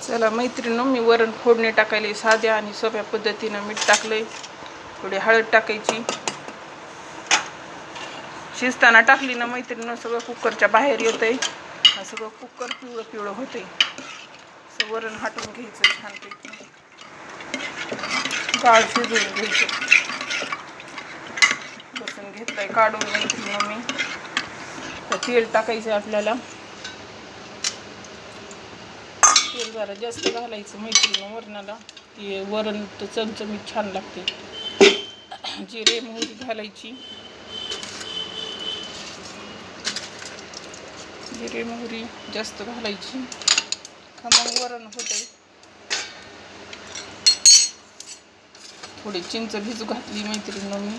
चला मैत्रिणींनो, मी वरण फोडणी टाकायले साध्या आणि सोप्या पद्धतीनं. मीठ टाकलंय, थोडी हळद टाकायची. शिजताना टाकली ना मैत्रिणींनो, सगळं कुकरच्या बाहेर येतंय. सगळं कुकर पिवळं पिवळं होतंय. असं वरण हाटून घ्यायचं छानपैकी, डाळ शिजवून घ्यायचं. लसूण घेतलंय काढून मैत्रिणींनो मी. तेल टाकायचं आपल्याला. तेल जरा जास्त घालायचं मैत्रिणींनो वरणाला, की वरण तर चमचमीत छान लागते. जिरे मोहरी घालायची. जिरे मोहरी जास्त घालायची, खमंग वरण होते. थोडी चिंच भिजू घातली मैत्रिणींनो मी.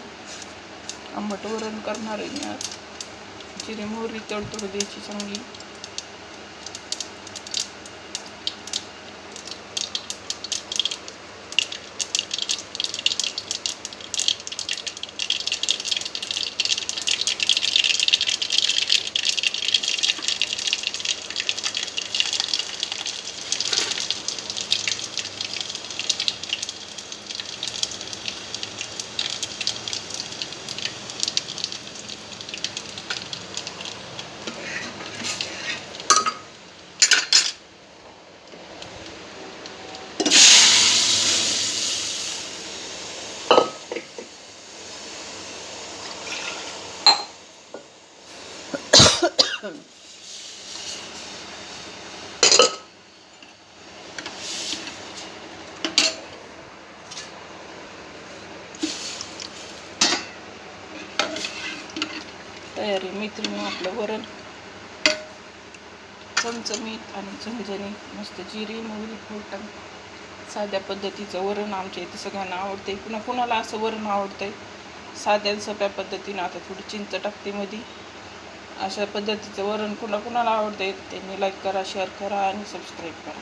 आंबट वरण करणार आहे मी आज. जिरे मोहरी तडतड द्यायची चांगली. तयारी मैत्रिणींनो आपलं वरण चमचमीत आणि झणझणीत मस्त जिरे मोहरी फोडून साध्या पद्धतीचं वरण. आमच्या इथे सगळ्यांना आवडते. कुणाला असं वरण आवडतंय साध्या सोप्या पद्धतीनं. आता थोडी चिंच टाकते मध्ये. अशा पद्धतीचं वरण कुणाला आवडतंय त्यांनी लाईक करा, शेअर करा आणि सबस्क्राईब करा.